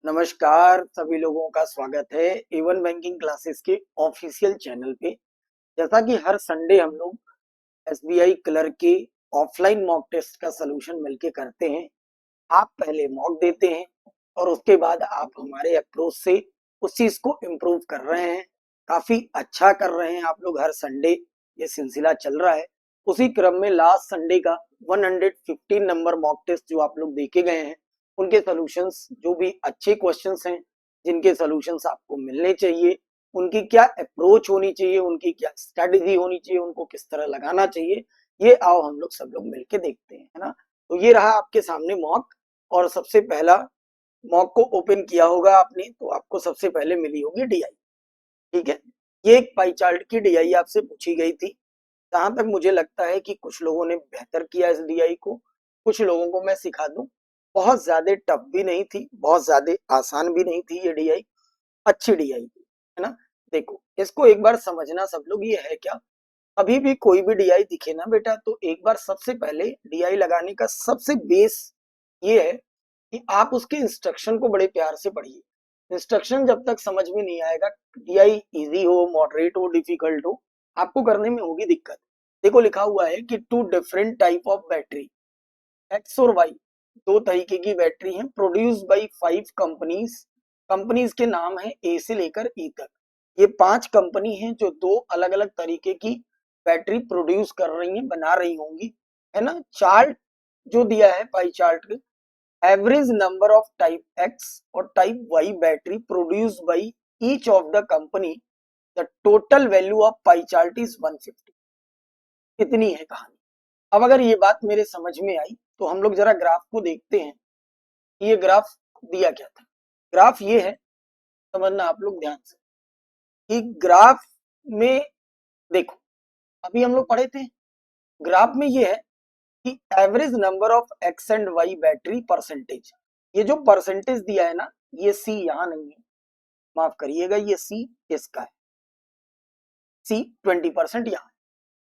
नमस्कार, सभी लोगों का स्वागत है एवन बैंकिंग क्लासेस के ऑफिशियल चैनल पे। जैसा कि हर संडे हम लोग एसबीआई क्लर्क के ऑफलाइन मॉक टेस्ट का सलूशन मिलके करते हैं। आप पहले मॉक देते हैं और उसके बाद आप हमारे अप्रोच से उस चीज को इम्प्रूव कर रहे हैं। काफी अच्छा कर रहे हैं आप लोग। हर संडे ये सिलसिला चल रहा है। उसी क्रम में लास्ट संडे का 115 नंबर मॉक टेस्ट जो आप लोग देके गए हैं, उनके सॉल्यूशंस जो भी अच्छे क्वेश्चंस हैं, जिनके सॉल्यूशंस आपको मिलने चाहिए, उनकी क्या अप्रोच होनी चाहिए, उनकी क्या स्ट्रेटेजी होनी चाहिए, उनको किस तरह लगाना चाहिए, ये आओ हम लोग सब लोग मिलके देखते हैं, है ना। तो ये रहा आपके सामने मॉक। और सबसे पहला मॉक को ओपन किया होगा आपने तो आपको सबसे पहले मिली होगी डीआई। ठीक है, ये एक पाई चार्ट की डीआई आपसे पूछी गई थी। जहां तक मुझे लगता है कि कुछ लोगों ने बेहतर किया इस डीआई को, कुछ लोगों को मैं सिखा दूं। बहुत ज्यादा टफ भी नहीं थी, बहुत ज्यादा आसान भी नहीं थी ये डीआई। अच्छी डीआई थी, है ना। देखो, इसको एक बार समझना सब लोग। ये है क्या, अभी भी कोई भी डीआई दिखे ना बेटा, तो एक बार सबसे पहले डीआई लगाने का सबसे बेस ये है कि आप उसके इंस्ट्रक्शन को बड़े प्यार से पढ़िए। इंस्ट्रक्शन जब तक समझ में नहीं आएगा, डीआई इजी हो, मॉडरेट हो, डिफिकल्ट हो, आपको करने में होगी दिक्कत। देखो, लिखा हुआ है कि two different type of battery, X और वाई, दो तरीके की बैटरी हैं, प्रोड्यूस बाई 5 कंपनीज। कंपनीज के नाम है ए से लेकर ई तक। ये 5 कंपनी हैं जो दो अलग अलग तरीके की बैटरी प्रोड्यूस कर रही हैं, बना रही होंगी, है ना। चार्ट जो दिया है pie chart, average number of type X और type Y battery produce by each of the company, the total value of pie chart is 150। इतनी है कहानी। अब अगर ये बात मेरे समझ में आई तो हम लोग जरा ग्राफ को देखते हैं कि ये ग्राफ दिया क्या था। ग्राफ ये है, समझना आप लोग ध्यान से, कि ग्राफ में देखो, अभी हम लोग पढ़े थे, ग्राफ में ये है कि average number of X and Y battery percentage. ये जो परसेंटेज दिया है ना, ये सी यहां नहीं है, माफ करिएगा, ये सी इसका है। सी 20% यहाँ।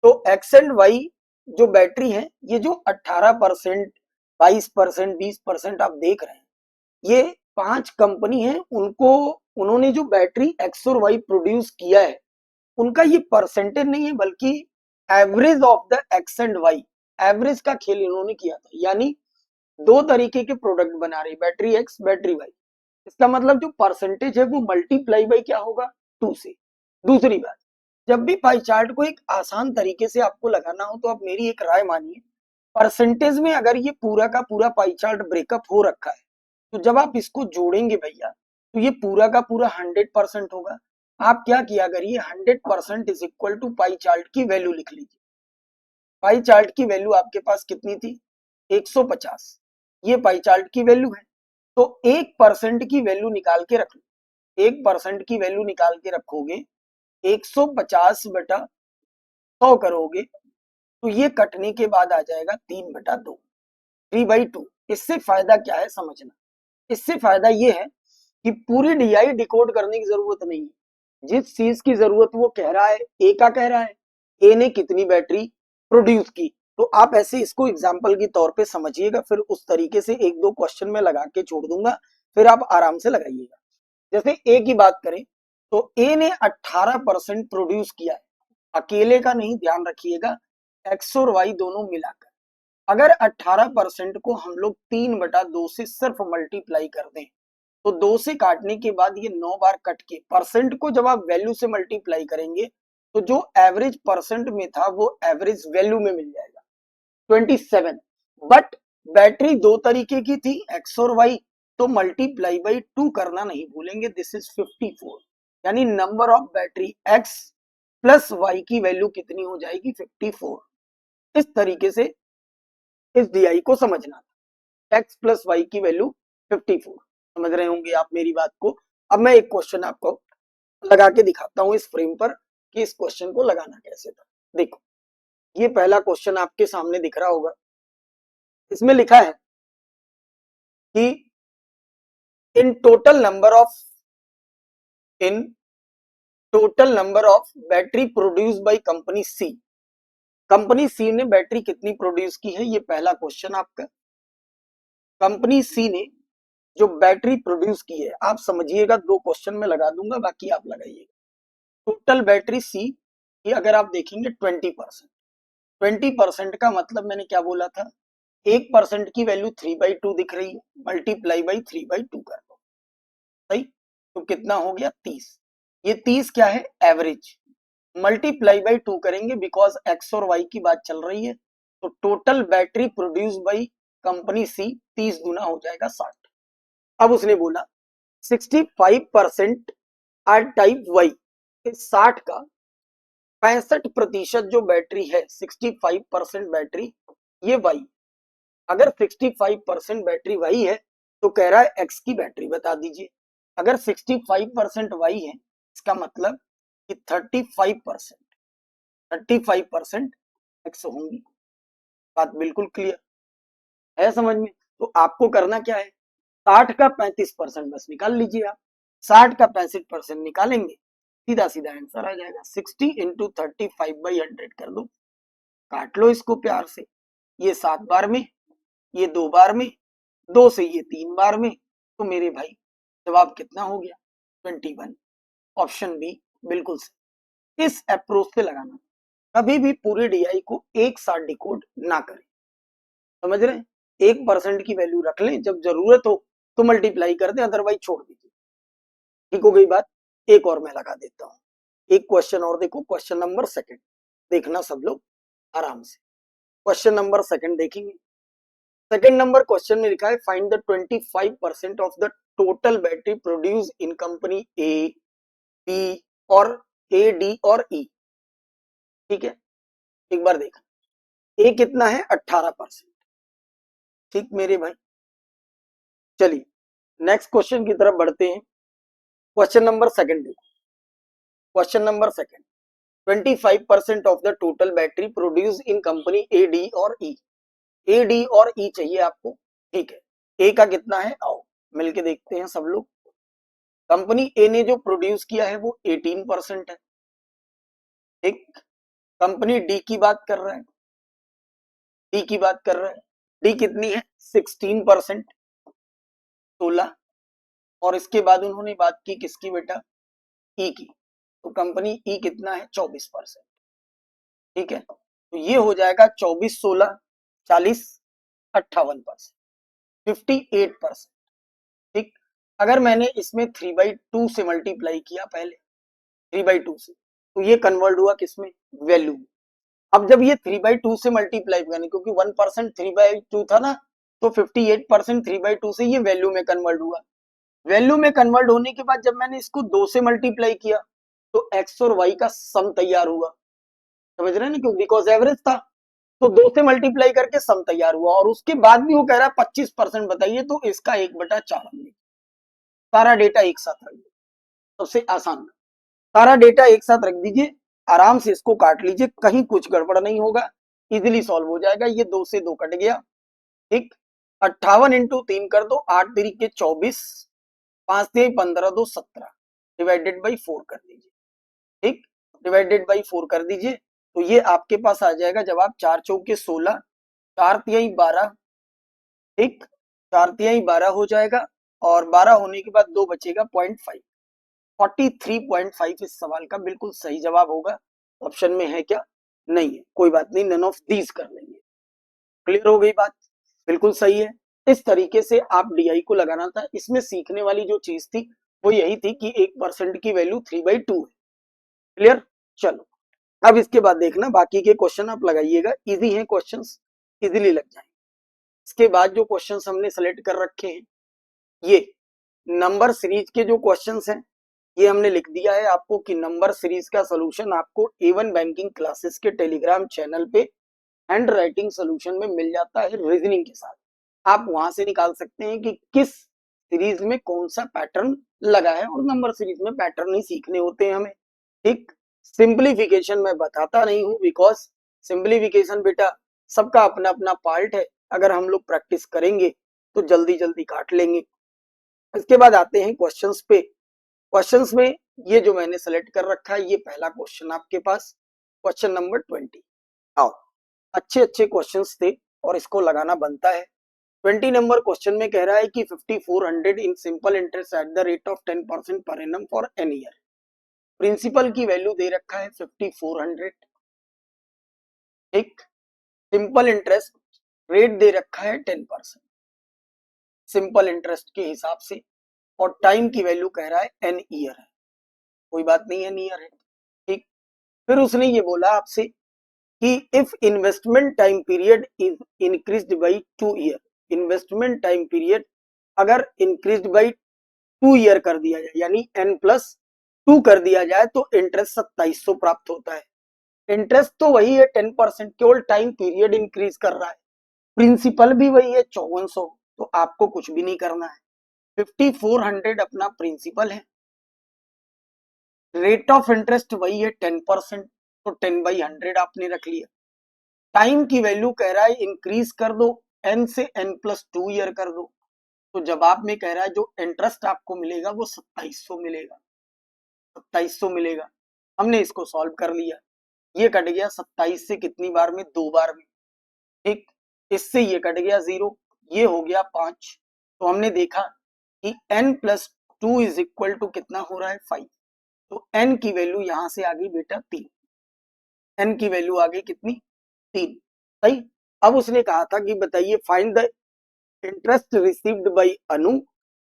तो एक्स एंड वाई जो बैटरी है, ये जो 18%, 22%, 20% आप देख रहे हैं, ये 5 कंपनी है। उनको, उन्होंने जो बैटरी एक्स और वाई प्रोड्यूस किया है, उनका ये परसेंटेज नहीं है, बल्कि average of the X and Y, average का खेल इन्होंने किया था। यानी दो तरीके के प्रोडक्ट बना रही, बैटरी एक्स बैटरी वाई। इसका मतलब जो परसेंटेज है वो मल्टीप्लाई बाई क्या होगा, 2 से। दूसरी बात, जब भी पाई चार्ट को एक आसान तरीके से आपको लगाना हो तो आप मेरी एक राय मानिए। परसेंटेज में अगर ये पूरा का पूरा पाई चार्ट ब्रेकअप हो रखा है, तो जब आप इसको जोड़ेंगे भैया, तो ये पूरा का पूरा 100% होगा। आप क्या किया करिए, 100% is equal to pie chart की वैल्यू लिख लीजिए। पाई चार्ट की वैल्यू आपके पास कितनी थी, 150। ये पाई चार्ट की वैल्यू है। तो 1% की वैल्यू निकाल के रख लो। 1% की वैल्यू निकाल के रखोगे, 150/100 करोगे, तो ये कटने के बाद आ जाएगा 3/2, 3/2। इससे फायदा क्या है समझना। इससे फायदा ये है कि पूरी डीआई डिकोड करने की जरूरत नहीं है। जिस चीज की जरूरत वो कह रहा है, ए का कह रहा है, ए ने कितनी बैटरी प्रोड्यूस की, तो आप ऐसे इसको एग्जाम्पल के तौर पे समझिएगा। फिर उस तरीके से एक दो क्वेश्चन में लगा के छोड़ दूंगा, फिर आप आराम से लगाइएगा। जैसे ए की बात करें, तो ए ने 18% प्रोड्यूस किया है, अकेले का नहीं, ध्यान रखिएगा, एक्स और वाई दोनों मिलाकर। अगर 18% को हम लोग 3/2 से सिर्फ मल्टीप्लाई कर दें, तो 2 से काटने के बाद ये 9 बार कट के, परसेंट को जब आप वैल्यू से मल्टीप्लाई करेंगे, तो जो एवरेज परसेंट में था वो एवरेज वैल्यू में मिल जाएगा, 27। बट बैटरी दो तरीके की थी, एक्स और वाई, तो मल्टीप्लाई बाई 2 करना नहीं भूलेंगे, दिस इज 54। यानी number of battery X plus Y की वैल्यू कितनी हो जाएगी, 54। इस तरीके से इस डीआई को समझना था, एक्स प्लस वाई की वैल्यू 54। समझ रहे होंगे आप मेरी बात को। अब मैं एक क्वेश्चन आपको लगा के दिखाता हूं इस फ्रेम पर कि इस क्वेश्चन को लगाना कैसे था। देखो, ये पहला क्वेश्चन आपके सामने दिख रहा होगा। इसमें लिखा है कि in total number of in total number of battery produce by company C, company C ने बैटरी कितनी प्रोड्यूस की है, ये पहला क्वेश्चन आपका। कंपनी सी ने जो बैटरी प्रोड्यूस की है, आप समझिएगा, 2 क्वेश्चन में लगा दूंगा, बाकी आप लगाइएगा। टोटल बैटरी सी ये अगर आप देखेंगे 20%। 20% का मतलब मैंने क्या बोला था, 1% की वैल्यू 3/2 दिख रही है, मल्टीप्लाई बाई 3/2 कर दो, सही। तो कितना हो गया 30। ये 30 क्या है, एवरेज। मल्टीप्लाई बाई 2 करेंगे बिकॉज एक्स और वाई की बात चल रही है। तो total battery produce by company C 30 गुना हो जाएगा 60। अब उसने बोला 65% आर टाइप वाई, 60 का 65% जो बैटरी है, 65% बैटरी ये वाई। अगर 65% बैटरी वाई है तो कह रहा है एक्स की बैटरी बता दीजिए। अगर 65% वाई है, इसका मतलब कि 35% एक्स होंगी। बात बिल्कुल क्लियर है समझ में। तो आपको करना क्या है, 60 का 35% बस निकाल लीजिए आप। 60 का 65% निकालेंगे, सीधा सीधा आंसर आ जाएगा। 60 इंटू 35/100 कर दो, काट लो इसको प्यार से। ये 7 बार में, ये 2 बार में, 2 से ये 3 बार में। तो मेरे भाई जवाब कितना हो गया, 21। ऑप्शन बी बिल्कुल सही। इस अप्रोच से लगाना, कभी भी पूरे डीआई को एक साथ डिकोड ना करें, समझ रहे हैं। 1% की वैल्यू रख लें, जब जरूरत हो तो मल्टीप्लाई कर दें, अदरवाइज छोड़ दीजिए। ठीक हो गई बात। एक और मैं लगा देता हूं, एक क्वेश्चन और देखो, क्वेश्चन नंबर सेकंड देखना सब लोग आराम से। क्वेश्चन नंबर सेकंड देखेंगे। सेकंड नंबर क्वेश्चन में लिखा है find the 25% of the total battery produce in company A, B और ए, डी और ई। ठीक है, एक बार देखा, ए कितना है 18%। ठीक मेरे भाई, चलिए नेक्स्ट क्वेश्चन की तरफ बढ़ते हैं। क्वेश्चन नंबर सेकंड देखो, question number second, 25% of the total battery produce in company A, D और ई। ए, डी और ई चाहिए आपको, ठीक है। ए का कितना है, आओ मिलके देखते हैं सब लोग। कंपनी ए ने जो प्रोड्यूस किया है वो 18% है। एक कंपनी डी की बात कर रहा है, डी की बात कर रहा है, डी कितनी है 16%, 16। और इसके बाद उन्होंने बात की किसकी बेटा, ई की। तो कंपनी ई कितना है 24%। ठीक है, तो ये हो जाएगा 24, 16, 40, 58%, 58%। ठीक, अगर मैंने इसमें 3/2 से मल्टीप्लाई किया पहले, 3/2 से, तो ये कन्वर्ट हुआ किसमें, वैल्यू में। अब जब ये 3/2 से मल्टीप्लाई करने, क्योंकि 1% 3/2 था ना, तो 58% 3/2 से ये वैल्यू में कन्वर्ट हुआ। वैल्यू में कन्वर्ट होने के बाद जब मैंने इसको 2 से मल्टीप्लाई किया, तो एक्स और वाई का सम तैयार हुआ। समझ रहे हैं ना, क्यों, बिकॉज एवरेज था। तो 2 से मल्टीप्लाई करके सम तैयार हुआ, और उसके बाद भी वो कह रहा है 25% बताइए, तो इसका 1/4 हमने सारा डेटा एक साथ रख दिया। सबसे आसान, सारा डेटा एक साथ रख दीजिए, आराम से इसको काट लीजिए, कहीं कुछ गड़बड़ नहीं होगा, इजिली सॉल्व हो जाएगा। ये 2 से 2 कट गया। ठीक, 58 इंटू 3 कर दो, 8 तरीके 24, 5 3 15 2 17, डिवाइडेड बाई 4 कर दीजिए। ठीक, डिवाइडेड बाई 4 कर दीजिए, तो ये आपके पास आ जाएगा जवाब 4 चौके 16, 4 तिहाई 12। ठीक, 4 तिहाई 12 हो जाएगा, और 12 होने के बाद 2 बचेगा 0.5, 43.5 इस सवाल का बिल्कुल सही जवाब होगा। ऑप्शन में है क्या, नहीं है, कोई बात नहीं, नन ऑफ दीज कर लेंगे। क्लियर हो गई बात, बिल्कुल सही है। इस तरीके से आप डीआई को लगाना था। इसमें सीखने वाली जो चीज थी वो यही थी कि 1% की वैल्यू 3/2 है। क्लियर, चलो अब इसके बाद देखना बाकी के क्वेश्चन आप लगाइएगा, इजी हैं क्वेश्चंस, इजीली लग जाएंगे। इसके बाद जो क्वेश्चंस हमने सेलेक्ट कर रखे हैं, ये नंबर सीरीज के जो क्वेश्चंस हैं, ये हमने लिख दिया है आपको कि नंबर सीरीज का सॉल्यूशन आपको A1 बैंकिंग क्लासेस के टेलीग्राम चैनल पे हैंड राइटिंग सोल्यूशन में मिल जाता है, रीजनिंग के साथ। आप वहां से निकाल सकते हैं कि किस सीरीज में कौन सा पैटर्न लगा है, और नंबर सीरीज में पैटर्न ही सीखने होते हैं हमें। ठीक, सिंप्लीफिकेशन मैं बताता नहीं हूं, बिकॉज सिंप्लीफिकेशन बेटा सबका अपना अपना पार्ट है, अगर हम लोग प्रैक्टिस करेंगे तो जल्दी जल्दी काट लेंगे। इसके बाद आते हैं क्वेश्चंस पे। क्वेश्चंस में ये जो मैंने सेलेक्ट कर रखा है, ये पहला क्वेश्चन आपके पास, क्वेश्चन नंबर 20। आओ, अच्छे अच्छे क्वेश्चंस थे और इसको लगाना बनता है। 20 नंबर क्वेश्चन में कह रहा है कि 5400 in simple interest at the rate of 10% पर annum for N year. Principal की वैल्यू दे रखा है 5400, एक सिंपल इंटरेस्ट रेट दे रखा है 10% सिंपल इंटरेस्ट के हिसाब से, और टाइम की वैल्यू कह रहा है एन ईयर है। कोई बात नहीं, एन ईयर है, ठीक। फिर उसने ये बोला आपसे कि if investment time period is increased by 2 year, investment time period अगर इंक्रीज्ड बाय 2 ईयर कर दिया जाए, यानी n+2 कर दिया जाए, तो इंटरेस्ट 2700 प्राप्त होता है। इंटरेस्ट तो वही है 10%, केवल टाइम पीरियड इंक्रीज कर रहा है। प्रिंसिपल भी वही है 5400, तो आपको कुछ भी नहीं करना है। 5400 अपना प्रिंसिपल है, रेट ऑफ इंटरेस्ट वही है 10%, तो 10/100 आपने रख लिया। टाइम की वैल्यू कह रहा है इंक्रीज कर दो, n से n+2 ईयर कर दो, तो जवाब में कह रहा है जो इंटरेस्ट आपको मिलेगा वो 2700 मिलेगा, 2700 मिलेगा। हमने इसको सॉल्व कर लिया, ये कट गया 27 से कितनी बार में, 2 बार में, ठीक। इससे ये कट गया 0, ये हो गया 5। तो हमने देखा कि n+2 इज इक्वल टू कितना हो रहा है, 5। तो n की वैल्यू यहां से आ गई बेटा 3, n की वैल्यू आ गई कितनी, 3, सही। अब उसने कहा था कि बताइए find the interest received by Anu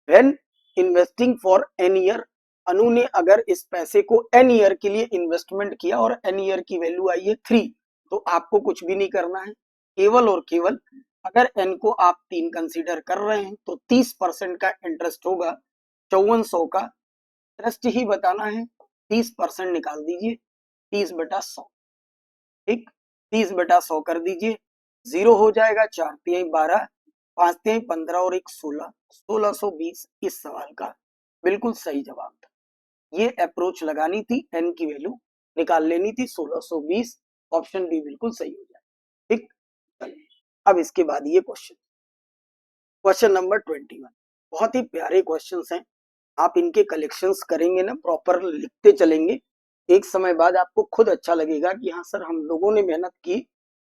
when investing for N year. Anu ने अगर इस पैसे को एन ईयर के लिए इन्वेस्टमेंट किया और एन ईयर की वैल्यू आई है 3, तो आपको कुछ भी नहीं करना है, केवल और केवल अगर एन को आप 3 कंसीडर कर रहे हैं तो 30% का इंटरेस्ट होगा, 5400 का इंटरेस्ट ही बताना है, 30% निकाल दीजिए, 30/100, ठीक। 30/100 कर दीजिए, 0 हो जाएगा, 4×3=12, 5×3=15 और 1 1620 इस सवाल का बिल्कुल सही जवाब था। ये अप्रोच लगानी थी, एन की वैल्यू निकाल लेनी थी 1620, ऑप्शन बी बिल्कुल सही हो जाए, ठीक। चलिए अब इसके बाद ये क्वेश्चन नंबर 21, बहुत ही प्यारे क्वेश्चंस हैं। आप इनके कलेक्शंस करेंगे ना, प्रॉपर लिखते चलेंगे, एक समय बाद आपको खुद अच्छा लगेगा कि हाँ सर हम लोगों ने मेहनत की,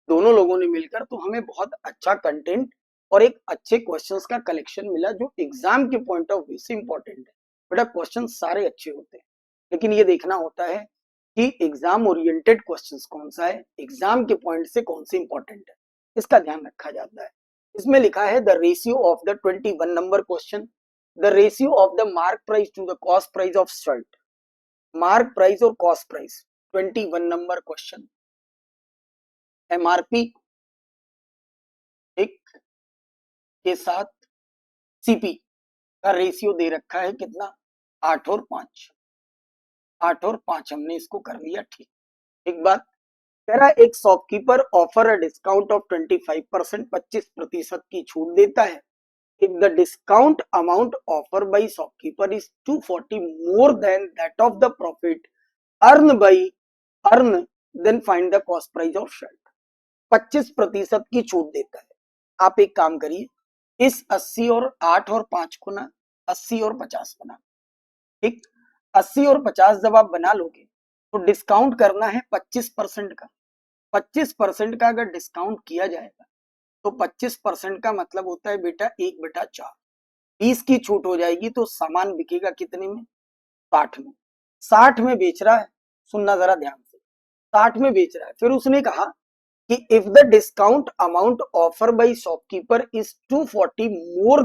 दोनों लोगों ने मिलकर, तो हमें बहुत अच्छा कंटेंट और एक अच्छे क्वेश्चंस का कलेक्शन मिला जो एग्जाम के पॉइंट ऑफ व्यू से इंपॉर्टेंट है। बेटा क्वेश्चन सारे अच्छे होते हैं, लेकिन ये देखना होता है कि एग्जाम ओरिएंटेड क्वेश्चंस कौन सा है, एग्जाम के पॉइंट से कौन से इंपॉर्टेंट है, इसका ध्यान रखा जाता है। इसमें लिखा है the ratio of the 21 number question, the ratio of the mark price to the cost price of shirt. Mark price और cost price 21 number question, MRP एक के साथ सीपी का रेशियो दे रखा है कितना, 8 और 5, 8 और 5 हमने इसको कर लिया, ठीक। एक बात कह रहा है एक shopkeeper offer a discount of 25%, 25% की छूट देता है। If the discount amount offered by shopkeeper is 240 more than that of the profit earned by earn, then find the cost price of shirt। 25% की छूट देता है। आप एक काम करिए, इस 80 और 8 और 5 को ना 80 और 50 बना, ठीक। 80 और 50 जब आप बना लोगे तो डिस्काउंट करना है 25% का, 25% का अगर डिस्काउंट किया जाएगा तो 25% का मतलब होता है बेटा 1/4, 20 की छूट हो जाएगी, तो सामान बिकेगा कितने में, 60 में। 60 में बेच रहा है, सुनना जरा ध्यान से, 60 में बेच रहा है। फिर उसने कहा कि if the discount amount offer by shopkeeper is 240 more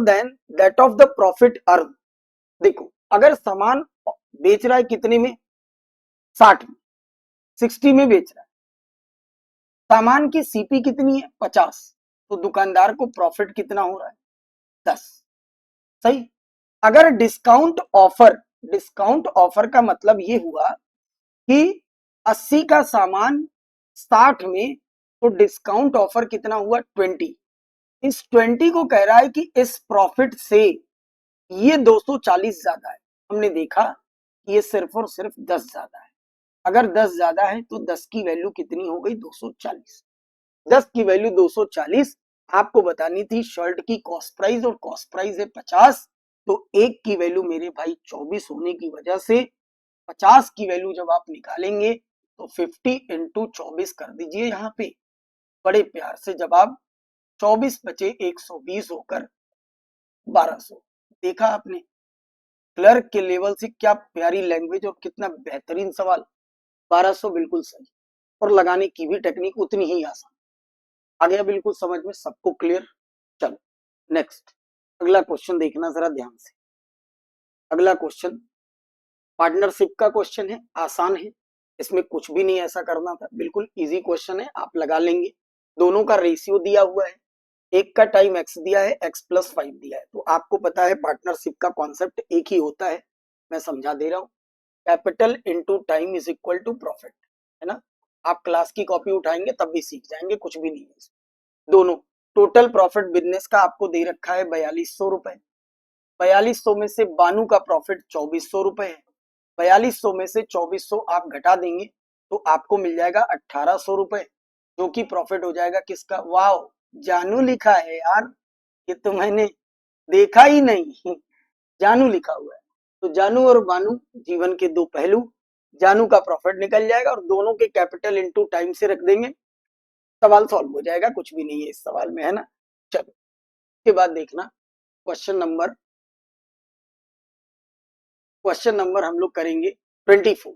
than that of the profit earn. देखो अगर सामान बेच रहा है कितने में, 60 में, 60 में बेच रहा है, सामान की सीपी कितनी है, 50, तो दुकानदार को प्रॉफिट कितना हो रहा है, 10, सही। अगर डिस्काउंट ऑफर का मतलब ये हुआ कि 80 का सामान 60 में, तो डिस्काउंट ऑफर कितना हुआ, 20। इस 20 को कह रहा है कि इस प्रॉफिट से ये 240 ज्यादा है। हमने देखा कि ये सिर्फ और सिर्फ 10 ज्यादा है। अगर 10 ज्यादा है तो 10 की वैल्यू कितनी हो गई, 240। 10 की वैल्यू 240 आपको बतानी थी। शर्ट की कॉस्ट प्राइस और कॉस्ट प्राइस है 50, तो एक की वैल्यू मेरे भाई 24 होने की वजह से 50 की वैल्यू जब आप निकालेंगे तो 50 × 24 कर दीजिए। यहाँ पे बड़े प्यार से जवाब 24 बचे 120 होकर 1200। देखा आपने क्लर्क के लेवल से क्या प्यारी लैंग्वेज और कितना बेहतरीन सवाल। 1200 बिल्कुल सही, और लगाने की भी टेक्निक उतनी ही आसान। आ गया बिल्कुल समझ में सबको क्लियर। चलो नेक्स्ट, अगला क्वेश्चन देखना जरा ध्यान से। अगला क्वेश्चन पार्टनरशिप का क्वेश्चन है, आसान है, इसमें कुछ भी नहीं ऐसा करना था, बिल्कुल इजी क्वेश्चन है, आप लगा लेंगे। दोनों का रेशियो दिया हुआ है, एक का टाइम एक्स दिया है, x+5 दिया है, तो आपको पता है पार्टनरशिप का कॉन्सेप्ट एक ही होता है, मैं समझा दे रहा हूँ। Capital into time is equal to profit, है ना। आप क्लास की कॉपी उठाएंगे तब भी सीख जाएंगे, कुछ भी नहीं है। दोनों टोटल प्रॉफिट बिजनेस का आपको दे रखा है 4200 रुपए। 4200 में से बानू का प्रॉफिट 2400 रुपए है। 4200 में से 2400 आप घटा देंगे तो आपको मिल जाएगा 1800 रुपए, जो कि प्रॉफिट हो जाएगा किसका। वाह, जानू लिखा है यार, ये तो मैंने देखा ही नहीं। जानू लिखा हुआ है, तो जानू और बानू जीवन के दो पहलू। जानू का प्रॉफिट निकल जाएगा और दोनों के कैपिटल इनटू टाइम से रख देंगे, सवाल सॉल्व हो जाएगा, कुछ भी नहीं है इस सवाल में, है ना। चलो इसके बाद देखना क्वेश्चन नंबर हम लोग करेंगे 24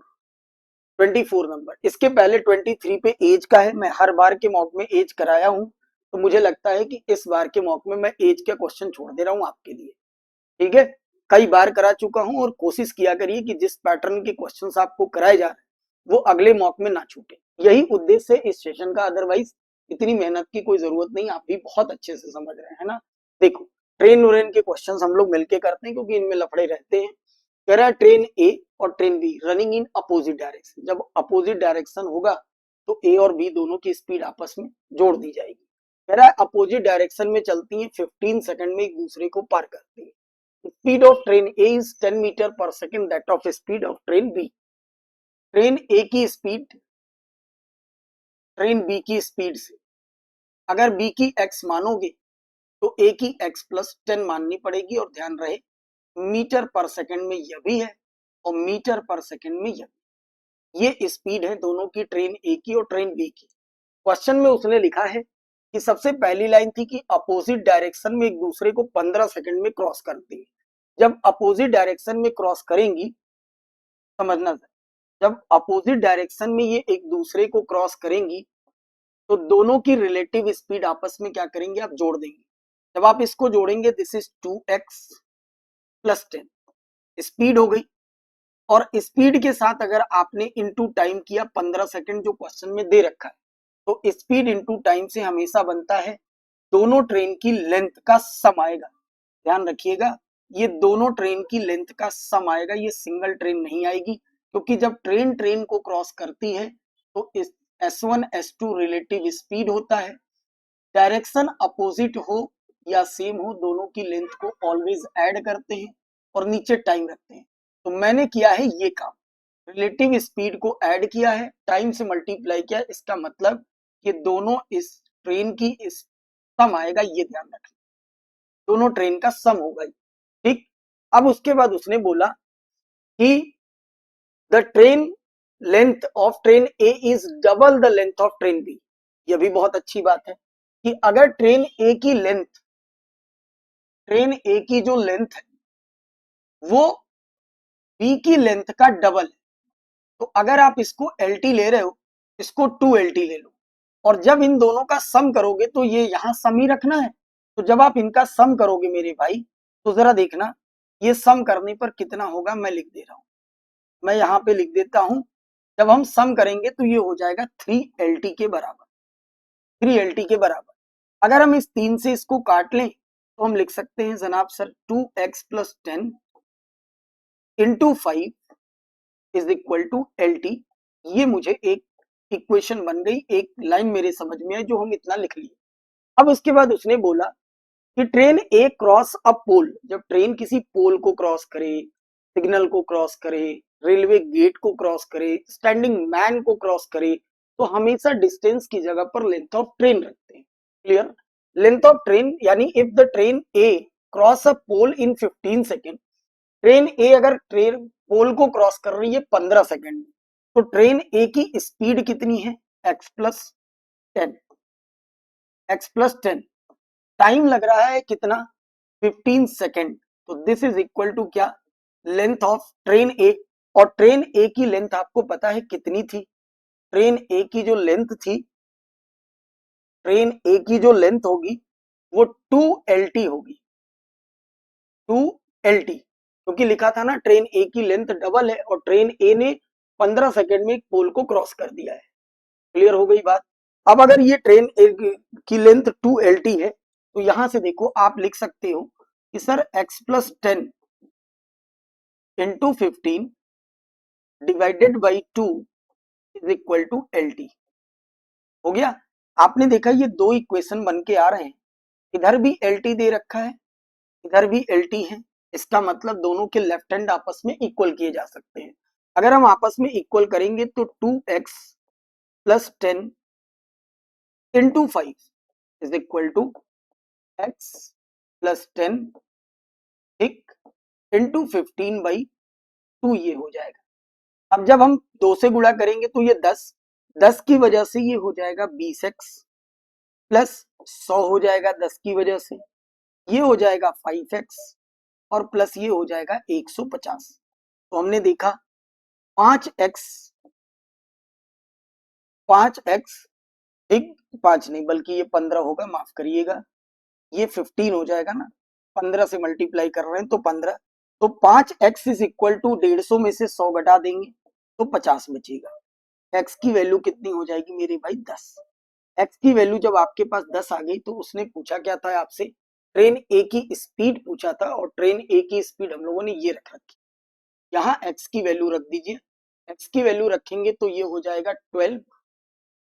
नंबर। इसके पहले 23 पे एज का है, मैं हर बार के मॉक में एज कराया हूं, तो मुझे लगता है कि इस बार के मॉक में मैं एज के क्वेश्चन छोड़ दे रहा हूं आपके लिए, ठीक है। कई बार करा चुका हूं और कोशिश किया करिए कि जिस पैटर्न के क्वेश्चंस आपको कराए जा रहे हैं वो अगले मॉक में ना छूटे, यही उद्देश्य है इस सेशन का। अदरवाइज इतनी मेहनत की कोई जरूरत नहीं, आप भी बहुत अच्छे से समझ रहे हैं ना। देखो ट्रेन उरेन के क्वेश्चंस हम लोग मिलके करते हैं क्योंकि इनमें लफड़े रहते हैं। कह रहा है ट्रेन ए और train B running in opposite direction, जब अपोजिट डायरेक्शन होगा तो ए और बी दोनों की स्पीड आपस में जोड़ दी जाएगी। कह रहा है अपोजिट डायरेक्शन में चलती है, 15 सेकंड में एक दूसरे को पार करती है। Speed of train A is 10 metre पर second that of speed of train B. Train A की स्पीड ट्रेन बी की स्पीड से अगर बी की एक्स मानोगे तो ए की x+10 माननी पड़ेगी, और ध्यान रहे मीटर पर सेकंड में यह भी है और मीटर पर सेकंड में यह भी। ये स्पीड है दोनों की, ट्रेन ए की और ट्रेन बी की। क्वेश्चन में उसने लिखा है कि सबसे पहली लाइन थी कि अपोजिट डायरेक्शन में एक दूसरे को 15 सेकंड में क्रॉस करती है। जब अपोजिट डायरेक्शन में क्रॉस करेंगी, समझना, जब अपोजिट डायरेक्शन में ये एक दूसरे को क्रॉस करेंगी तो दोनों की रिलेटिव स्पीड आपस में क्या करेंगे, आप जोड़ देंगे। जब आप इसको जोड़ेंगे दिस इज 2x+10, स्पीड हो गई। और स्पीड के साथ अगर आपने इनटू टाइम किया 15 सेकंड जो क्वेश्चन में दे रखा है, तो स्पीड इनटू टाइम से हमेशा बनता है दोनों ट्रेन की लेंथ का सम आएगा। ध्यान रखिएगा, ये दोनों ट्रेन की लेंथ का सम आएगा, ये सिंगल ट्रेन नहीं आएगी, क्योंकि जब ट्रेन ट्रेन को क्रॉस करती है तो इस S1 S2 रिलेटिव स्पीड होता है। डायरेक्शन अपोजिट हो या सेम हो, दोनों की लेंथ को ऑलवेज ऐड करते हैं और नीचे टाइम रखते हैं। तो मैंने किया है ये काम, रिलेटिव स्पीड को ऐड किया है, टाइम से मल्टीप्लाई किया, इसका मतलब कि दोनों इस ट्रेन की इस सम आएगा, ये ध्यान रखें, दोनों ट्रेन का सम होगा, ठीक। अब उसके बाद उसने बोला कि the train length of train A is double the length of train B. यह भी बहुत अच्छी बात है कि अगर ट्रेन ए की जो लेंथ है वो बी की लेंथ का डबल है, तो अगर आप इसको LT ले रहे हो, इसको 2LT ले लो, और जब इन दोनों का सम करोगे तो ये यहां सम ही रखना है। तो जब आप इनका सम करोगे मेरे भाई, तो जरा देखना ये सम करने पर कितना होगा, मैं लिख दे रहा हूं, मैं यहाँ पे लिख देता हूं। जब हम सम करेंगे तो ये हो जाएगा 3LT के बराबर, 3LT के बराबर। अगर हम इस 3 से इसको काट लें तो हम लिख सकते हैं जनाब sir 2x+10 into 5 is equal to LT। ये मुझे एक इक्वेशन बन गई, एक लाइन मेरे समझ में है जो हम इतना लिख लिए। अब उसके बाद उसने बोला कि ट्रेन ए क्रॉस अ पोल, जब ट्रेन किसी पोल को क्रॉस करे, सिग्नल को क्रॉस करे, रेलवे गेट को क्रॉस करे, स्टैंडिंग मैन को क्रॉस करे, तो हमेशा डिस्टेंस की जगह पर लेंथ ऑफ ट्रेन रखते हैं। क्लियर, लेंथ ऑफ ट्रेन यानी if the train A cross a pole in 15 second, train A अगर ट्रेन पोल को क्रॉस कर रही है 15 सेकेंड में, तो ट्रेन ए की स्पीड कितनी है, x+10, x+10। टाइम लग रहा है कितना 15 सेकेंड। तो दिस इज इक्वल टू क्या, लेंथ ऑफ ट्रेन ए। और ट्रेन ए की लेंथ आपको पता है कितनी थी, ट्रेन ए की जो लेंथ थी, ट्रेन ए की जो लेंथ होगी वो 2LT होगी, 2LT, क्योंकि लिखा था ना ट्रेन ए की लेंथ डबल है और ट्रेन ए ने 15 सेकेंड में एक पोल को क्रॉस कर दिया है। क्लियर हो गई बात। अब अगर ये ट्रेन ए की लेंथ 2LT है तो यहां से देखो आप लिख सकते हो कि sir x+10 into 15 divided by 2 is equal to LT। हो गया। आपने देखा ये दो इक्वेशन बन के आ रहे हैं, इधर भी LT दे रखा है, इधर भी LT है। इसका मतलब दोनों के लेफ्ट हैंड आपस में इक्वल किए जा सकते हैं। अगर हम आपस में इक्वल करेंगे तो 2x+10 into 5 is equal to x+10 ठीक इंटू 15/2 ये हो जाएगा। अब जब हम 2 से गुणा करेंगे तो ये 10 की वजह से ये हो जाएगा 20x प्लस 100 हो जाएगा 10 की वजह से, ये हो जाएगा 5x और प्लस ये हो जाएगा 150। तो हमने देखा 5x ठीक, 5 नहीं बल्कि ये 15 होगा, माफ करिएगा, ये 15 हो जाएगा ना, 15 से मल्टीप्लाई कर रहे हैं तो 15। तो 5x इज इक्वल टू 150 में से 100 घटा देंगे तो 50 बचेगा। x की वैल्यू कितनी हो जाएगी मेरे भाई 10। x की वैल्यू जब आपके पास 10 आ गई तो उसने पूछा क्या था आपसे, ट्रेन ए की स्पीड पूछा था और ट्रेन ए की स्पीड हम लोगों ने ये रख रखी। यहाँ x की वैल्यू रख दीजिए, x की वैल्यू रखेंगे तो ये हो जाएगा 12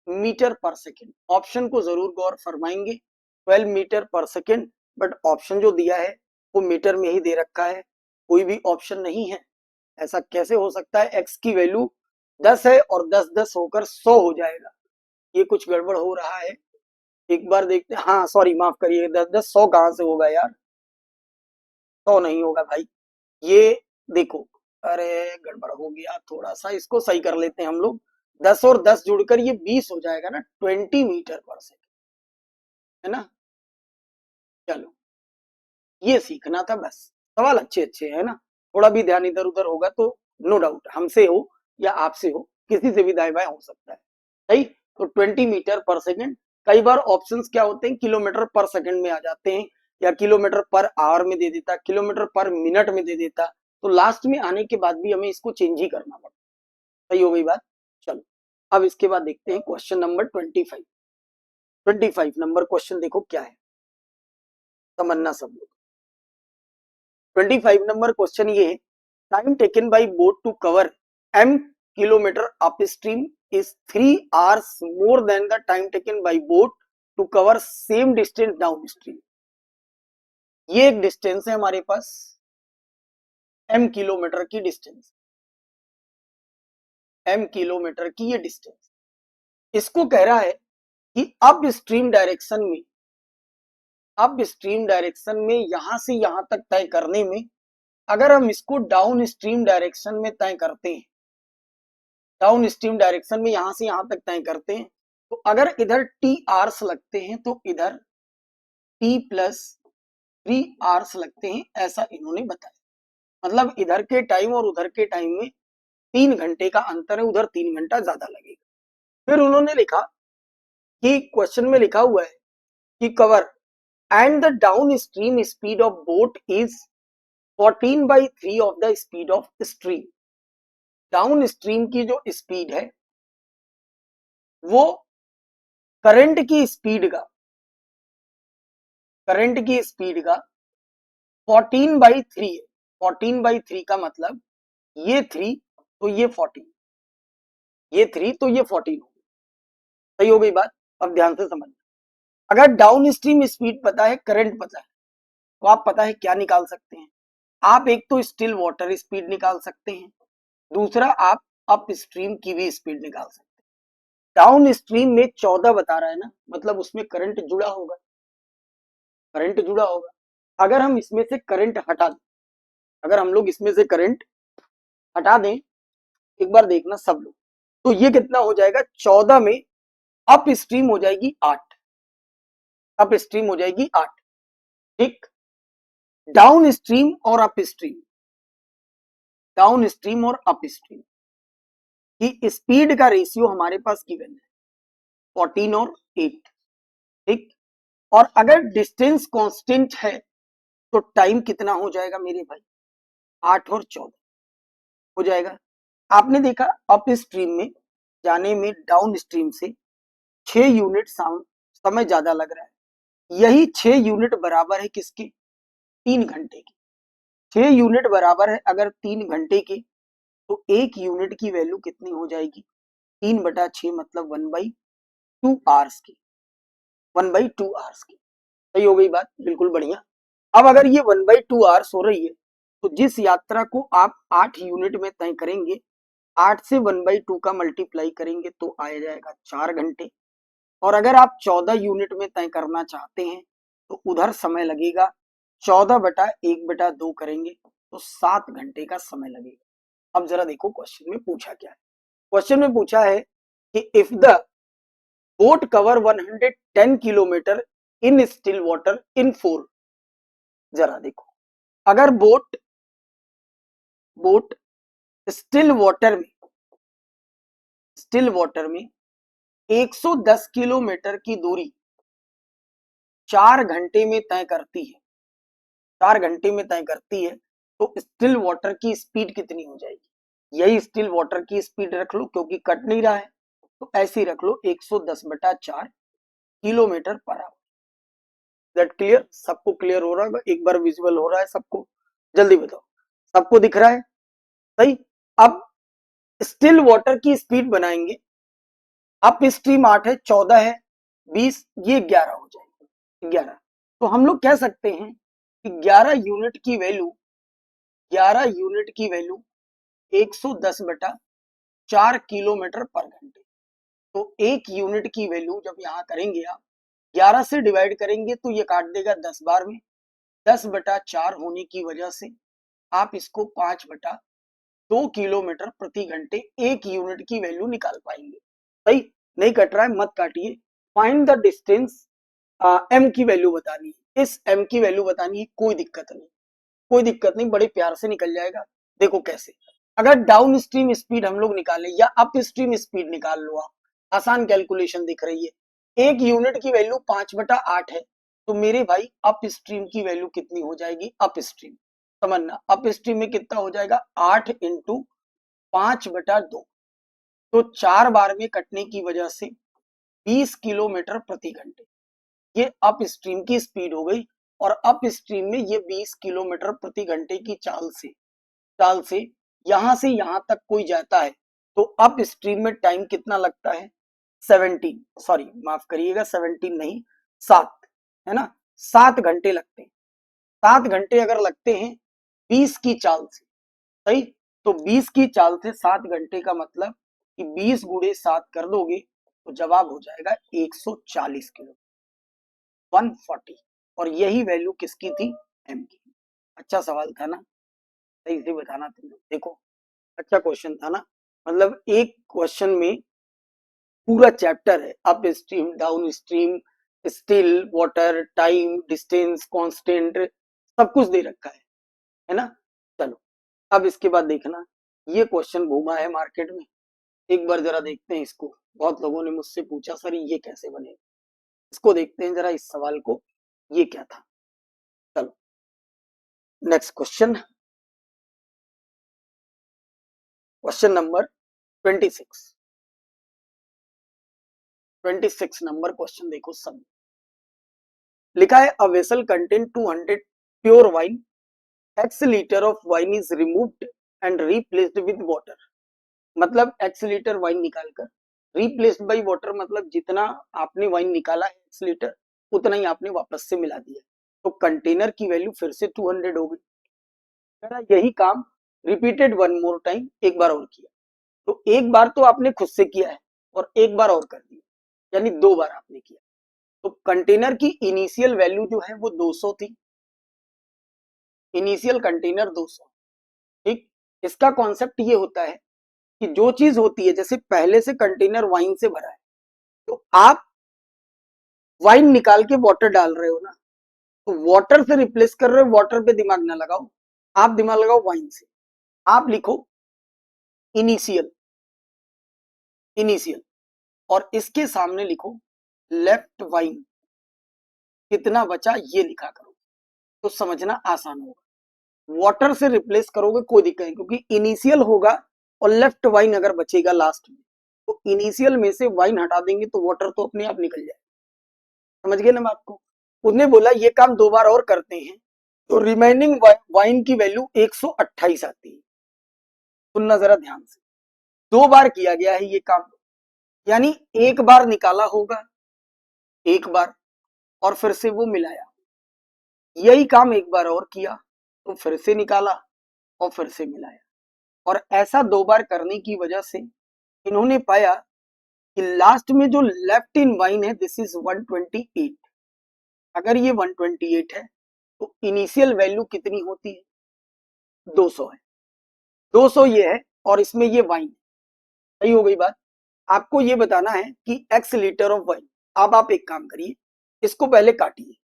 मीटर पर सेकेंड। ऑप्शन को जरूर गौर फरमाएंगे, 12 मीटर पर सेकेंड, बट ऑप्शन जो दिया है वो मीटर में ही दे रखा है, कोई भी ऑप्शन नहीं है। ऐसा कैसे हो सकता है, x की वैल्यू 10 है और 10 होकर 100 हो जाएगा, ये कुछ गड़बड़ हो रहा है। एक बार देखते हैं, हाँ सॉरी माफ करिए, 10 100 कहां से होगा यार, 100 नहीं होगा भाई, ये देखो, अरे गड़बड़ हो गया, थोड़ा सा इसको सही कर लेते हैं हम लोग। 10 और 10 जुड़कर ये 20 हो जाएगा ना, 20 मीटर पर सेकेंड, है ना। चलो ये सीखना था बस, सवाल अच्छे अच्छे है ना, थोड़ा भी ध्यान इधर उधर होगा तो नो डाउट हमसे हो या आपसे हो, किसी से भी दाएं बाएं हो सकता है। सही। तो 20 मीटर पर सेकेंड, कई बार ऑप्शंस क्या होते हैं किलोमीटर पर सेकेंड में आ जाते हैं या किलोमीटर पर आवर में दे देता, किलोमीटर पर मिनट में दे देता, तो लास्ट में आने के बाद भी हमें इसको चेंज ही करना पड़ता। सही हो गई बात। चलो अब इसके बाद देखते हैं क्वेश्चन नंबर 25 नंबर क्वेश्चन देखो क्या है, तमन्ना सब लोग। 25 नंबर क्वेश्चन ये है, time taken by boat to cover m kilometre up stream is 3 hours more than the time taken by boat to cover same distance down stream. ये एक distance है हमारे पास m किलोमीटर की डिस्टेंस, m किलोमीटर की ये distance, इसको कह रहा है कि अब स्ट्रीम डायरेक्शन में यहां से यहां तक तय करने में, अगर हम इसको डाउन स्ट्रीम डायरेक्शन में तय करते हैं, डाउन स्ट्रीम डायरेक्शन में यहां से यहां तक तय करते हैं, तो अगर इधर टी आर्स लगते हैं तो इधर T+3 hours लगते हैं, ऐसा इन्होंने बताया। मतलब इधर के टाइम और उधर के टाइम में 3 घंटे का अंतर है, उधर 3 घंटा ज्यादा लगेगा। फिर उन्होंने लिखा कि क्वेश्चन में लिखा हुआ है कि cover and the down stream speed of boat is 14/3 of the speed of stream. Down stream की जो स्पीड है वो करंट की स्पीड का, करंट की स्पीड का 14/3 है। 14/3 का मतलब ये 3 तो ये 14, ये 3 तो ये 14 हो। सही हो गई बात। अब ध्यान से समझ, अगर डाउन स्ट्रीम स्पीड पता है, करंट पता है, तो आप पता है क्या निकाल सकते हैं, आप एक तो स्टिल वाटर स्पीड निकाल सकते हैं, दूसरा आप अप स्ट्रीम की भी स्पीड निकाल सकते हैं। डाउन स्ट्रीम में 14 बता रहा है ना, मतलब उसमें करंट जुड़ा होगा, करंट जुड़ा होगा। अगर हम इसमें से करंट हटा दें, अगर हम लोग इसमें से करंट हटा दें, एक बार देखना सब लोग, तो ये कितना हो जाएगा, 14 में अप स्ट्रीम हो जाएगी 8, अप स्ट्रीम हो जाएगी 8, ठीक। डाउन स्ट्रीम और अप स्ट्रीम, डाउन स्ट्रीम और अप स्ट्रीम की स्पीड का रेशियो हमारे पास गिवन है 14 और 8। ठीक। और अगर डिस्टेंस कांस्टेंट है तो टाइम कितना हो जाएगा मेरे भाई, 8 और 14 हो जाएगा। आपने देखा अप स्ट्रीम में जाने में डाउन स्ट्रीम से 6 यूनिट समय ज्यादा लग रहा है। यही 6 यूनिट बराबर है किसके, 3 घंटे की। 6 यूनिट बराबर है अगर 3 घंटे के, तो 1 यूनिट की वैल्यू कितनी हो जाएगी, 3/6 मतलब 1/2 आवर्स की, 1/2 आवर्स की। सही हो गई बात, बिल्कुल बढ़िया। अब अगर ये 1/2 आवर्स हो रही है तो जिस यात्रा को आप 8 यूनिट में तय करेंगे, 8 से 1/2 का मल्टीप्लाई करेंगे तो आ जाएगा 4 घंटे। और अगर आप 14 यूनिट में तय करना चाहते हैं तो उधर समय लगेगा 14/1/2 करेंगे तो 7 घंटे का समय लगेगा। अब जरा देखो क्वेश्चन में पूछा क्या है। क्वेश्चन में पूछा है कि if the boat cover 110 kilometre in still water in 4, जरा देखो अगर बोट बोट स्टिल वाटर में, स्टिल वाटर में 110 किलोमीटर की दूरी 4 घंटे में तय करती है, 4 घंटे में तय करती है, तो स्टिल वाटर की स्पीड कितनी हो जाएगी। यही स्टिल वाटर की स्पीड रख लो क्योंकि कट नहीं रहा है, तो ऐसे ही रख लो 110/4 kilometre per hour. That clear, सबको क्लियर हो रहा है, एक बार विजुअल हो रहा है सबको, जल्दी बताओ सबको दिख रहा है। सही। अब स्टिल वाटर की स्पीड बनाएंगे, अप स्ट्रीम 8 है, 14 है, 20, ये 11 हो जाएगी, 11। तो हम लोग कह सकते हैं कि 11 यूनिट की वैल्यू, 11 यूनिट की वैल्यू 110/4 किलोमीटर पर घंटे। तो 1 यूनिट की वैल्यू जब यहाँ करेंगे आप 11 से डिवाइड करेंगे तो ये काट देगा 10 बार में, 10/4 होने की वजह से आप इसको 5/2 किलोमीटर प्रति घंटे 1 यूनिट की वैल्यू निकाल पाएंगे। सही, नहीं कट रहा है मत काटिए। फाइंड द डिस्टेंस, एम की वैल्यू बतानी है, इस एम की वैल्यू बतानी है, कोई दिक्कत नहीं, कोई दिक्कत नहीं, बड़े प्यार से निकल जाएगा। देखो कैसे, अगर डाउन स्ट्रीम स्पीड हम लोग निकाले या अप स्ट्रीम स्पीड निकाल लो आप, आसान कैलकुलेशन दिख रही है। 1 यूनिट की वैल्यू 5/8 है, तो मेरे भाई अप स्ट्रीम की वैल्यू कितनी हो जाएगी, अप स्ट्रीम समझना, अप स्ट्रीम में कितना हो जाएगा 8 इंटू 5/2, तो 4 बार में कटने की वजह से 20 किलोमीटर प्रति घंटे, ये अप स्ट्रीम की स्पीड हो गई। और अप स्ट्रीम में ये 20 किलोमीटर प्रति घंटे की चाल से यहां से यहां तक कोई जाता है तो अप स्ट्रीम में टाइम कितना लगता है, 17, सॉरी माफ करिएगा 17 नहीं, 7, है ना, 7 घंटे लगते हैं। 7 घंटे अगर लगते हैं 20 की चाल से, सही, तो 20 की चाल से 7 घंटे का मतलब कि 20 गुणे 7 कर दोगे तो जवाब हो जाएगा 140 किलो, 140। और यही वैल्यू किसकी थी, एम की। अच्छा सवाल था ना, सही से बताना तुम लोग, देखो अच्छा क्वेश्चन था ना, मतलब एक क्वेश्चन में पूरा चैप्टर है, up stream down stream still water time distance constant सब कुछ दे रखा है ना। चलो अब इसके बाद देखना, ये क्वेश्चन घूमा है मार्केट में, एक बार जरा देखते हैं इसको। बहुत लोगों ने मुझसे पूछा सर ये कैसे बने, इसको देखते हैं जरा इस सवाल को, ये क्या था। चलो next question, question number 26, 26 number question देखो सब। लिखा है a vessel contain 200 pure wine, x litre of wine is removed and replaced with water. मतलब x लीटर वाइन निकालकर रिप्लेस्ड बाय वाटर, मतलब जितना आपने वाइन निकाला है x लीटर उतना ही आपने वापस से मिला दिया, तो कंटेनर की वैल्यू फिर से 200 हो गई। यही काम रिपीटेड वन मोर टाइम, एक बार और किया, तो एक बार तो आपने खुद से किया है और एक बार और कर दिया, यानी 2 बार आपने किया। तो कंटेनर की इनिशियल वैल्यू जो है वो 200 थी, इनिशियल कंटेनर 200। ठीक। इसका कॉन्सेप्ट ये होता है कि जो चीज होती है, जैसे पहले से कंटेनर वाइन से भरा है तो आप वाइन निकाल के वाटर डाल रहे हो ना, तो वाटर से रिप्लेस कर रहे हो, वाटर पे दिमाग ना लगाओ, आप दिमाग लगाओ वाइन से। आप लिखो इनिशियल, इनिशियल, और इसके सामने लिखो लेफ्ट वाइन, कितना बचा ये लिखा करो, तो समझना आसान होगा। वाटर से रिप्लेस करोगे कोई दिक्कत नहीं, क्योंकि इनिशियल होगा और लेफ्ट वाइन अगर बचेगा लास्ट में, तो इनिशियल में से वाइन हटा देंगे तो वाटर तो अपने आप निकल जाए। समझ गए ना बात को। उसने बोला ये काम 2 बार और करते हैं तो रिमेनिंग वाइन की वैल्यू 128 आती है। सुनना जरा ध्यान से, 2 बार किया गया है ये काम, यानी एक बार निकाला होगा, एक बार, और फिर से वो मिलाया। यही काम एक बार और किया तो फिर से निकाला और फिर से मिलाया, और ऐसा 2 बार करने की वजह से इन्होंने पाया कि लास्ट में जो लेफ्ट इन वाइन है दिस इज 128। अगर ये 128 है तो इनिशियल वैल्यू कितनी होती है, 200 है। 200 ये है और इसमें ये वाइन, सही हो गई बात। आपको ये बताना है कि x लीटर ऑफ वाइन। अब आप एक काम करिए, इसको पहले काटिए,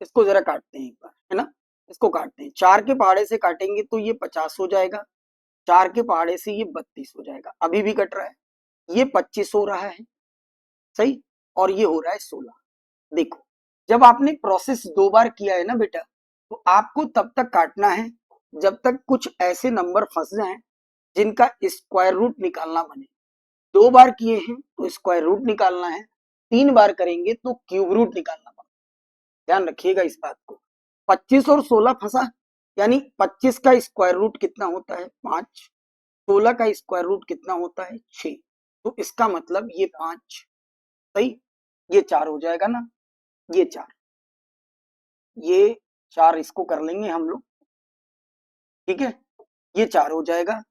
इसको जरा काटते हैं एक बार, है ना। इसको काटते हैं, 4 के पहाड़े से काटेंगे तो ये 50 हो जाएगा, 4 के पहाड़े से ये 32 हो जाएगा, अभी भी कट रहा है। ये 25 हो रहा है, सही, और ये हो रहा है 16। देखो, जब आपने प्रोसेस 2 बार किया है ना बेटा, तो आपको तब तक काटना है जब तक कुछ ऐसे नंबर फंस जाएं जिनका स्क्वायर रूट निकालना बने। 2 बार किए हैं तो स्क्वायर रूट निकालना है, 3 बार करेंगे तो क्यूब रूट निकालना पड़ेगा। ध्यान रखिएगा इस बात को। 25 और 16 फंसा, यानी 25 का स्क्वायर रूट कितना होता है 5, 16 का स्क्वायर रूट कितना होता है 6, तो इसका मतलब ये 5, सही, ये 4 हो जाएगा ना, ये 4, ये 4 इसको कर लेंगे हम लोग, ठीक है, ये 4 हो जाएगा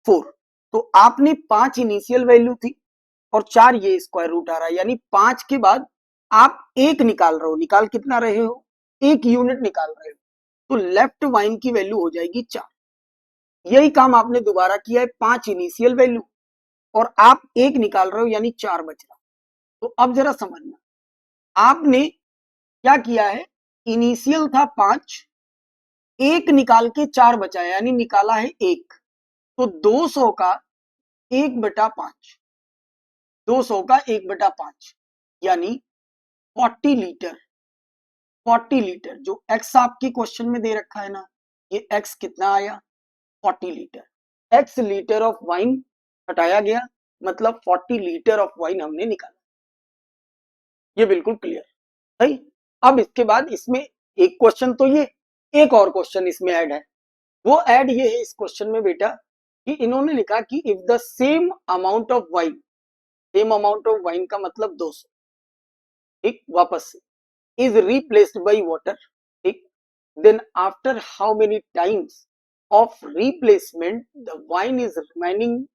4। तो आपने 5 इनिशियल वैल्यू थी और 4 ये स्क्वायर रूट आ रहा है, यानी 5 के बाद आप एक निकाल रहे हो, निकाल कितना रहे हो, 1 यूनिट निकाल रहे हो, तो लेफ्ट वाइन की वैल्यू हो जाएगी 4। यही काम आपने दोबारा किया है, 5 इनिशियल वैल्यू और आप एक निकाल रहे हो, यानी 4 बच रहा। तो अब जरा समझना, आपने क्या किया है, इनिशियल था 5, एक निकाल के 4 बचाया, यानी निकाला है 1, तो 200 का 1/5, 200 का 1/5, यानी 40 लीटर, 40 लीटर जो x आपके क्वेश्चन में दे रखा है ना, ये x कितना आया 40 litre. x litre of wine हटाया गया, मतलब 40 लीटर ऑफ वाइन हमने निकाला। ये बिल्कुल क्लियर, सही। अब इसके बाद इसमें एक क्वेश्चन तो ये, एक और क्वेश्चन इसमें ऐड है। वो ऐड ये है इस क्वेश्चन में बेटा कि इन्होंने लिखा कि if the same amount of wine, same amount of wine का मतलब 200, ठीक, वापस से, is replaced by water, ठीक, then after how many times of replacement the wine is remaining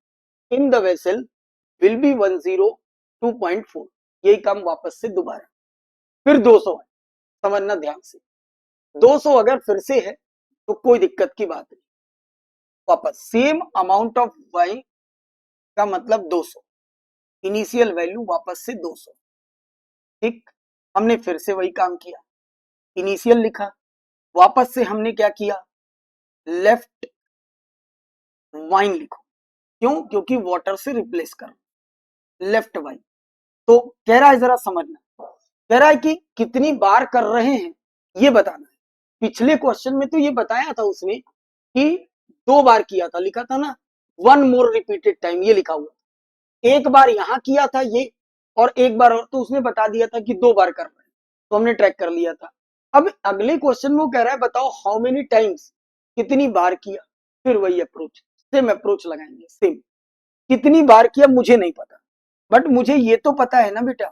in the vessel will be 102.4। यही काम वापस से दोबारा, फिर 200 है, समझना ध्यान से। 200 अगर फिर से है तो कोई दिक्कत की बात नहीं, वापस सेम अमाउंट ऑफ वाइन का मतलब 200, इनिशियल वैल्यू वापस से 200, ठीक। हमने फिर से वही काम किया, इनिशियल लिखा, वापस से हमने क्या किया, लेफ्ट वाइन लिखो, क्यों, क्योंकि वाटर से रिप्लेस करो, लेफ्ट वाइन। तो कह रहा है जरा समझना, कह रहा है कि कितनी बार कर रहे हैं ये बताना है। पिछले क्वेश्चन में तो ये बताया था उसने कि 2 बार किया था, लिखा था ना 1 मोर रिपीटेड टाइम, ये लिखा हुआ, एक बार यहां किया था ये, और एक बार और, तो उसने बता दिया था कि 2 बार कर रहे हैं, तो हमने ट्रैक कर लिया था। अब अगले क्वेश्चन में वो कह रहा है बताओ हाउ मेनी टाइम्स, कितनी बार किया, फिर वही अप्रोच, सेम अप्रोच लगाएंगे, सेम। कितनी बार किया मुझे नहीं पता, बट मुझे ये तो पता है ना बेटा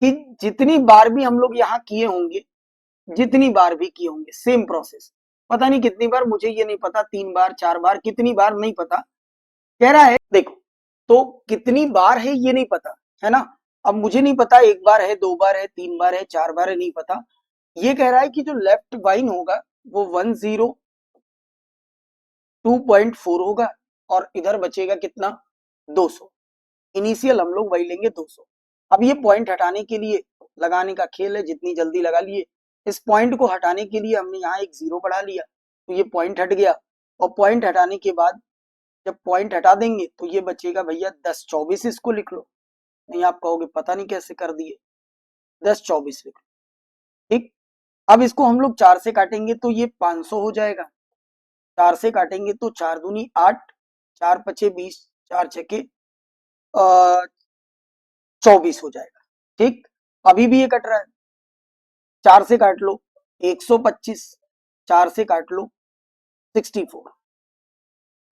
कि जितनी बार भी हम लोग यहाँ किए होंगे, जितनी बार भी किए होंगे सेम प्रोसेस, पता नहीं कितनी बार, मुझे ये नहीं पता, 3 बार 4 बार, कितनी बार नहीं पता। कह रहा है देखो, तो कितनी बार है ये नहीं पता, है ना। अब मुझे नहीं पता 1 बार है, 2 बार है, 3 बार है, 4 बार है, नहीं पता। ये कह रहा है कि जो लेफ्ट वाइन होगा वो 102.4 होगा और इधर बचेगा कितना 200। इनिशियल हम लोग वही लेंगे 200। अब ये पॉइंट हटाने के लिए लगाने का खेल है, जितनी जल्दी लगा लिए इस पॉइंट को हटाने के लिए हमने यहाँ एक 0 बढ़ा लिया, तो ये पॉइंट हट गया। और पॉइंट हटाने के बाद जब पॉइंट हटा देंगे तो ये बचेगा भैया 10 24, इसको लिख लो। नहीं आप कहोगे पता नहीं कैसे कर दिए, 10 24 लिख लो। ठीक, अब इसको हम लोग 4 से काटेंगे तो ये 500 हो जाएगा। 4 से काटेंगे तो 4 दूनी 8, 4 पचे 20, 4 छके 24 हो जाएगा। ठीक, अभी भी ये कट रहा है, 4 से काट लो 125, 4 से काट लो 64।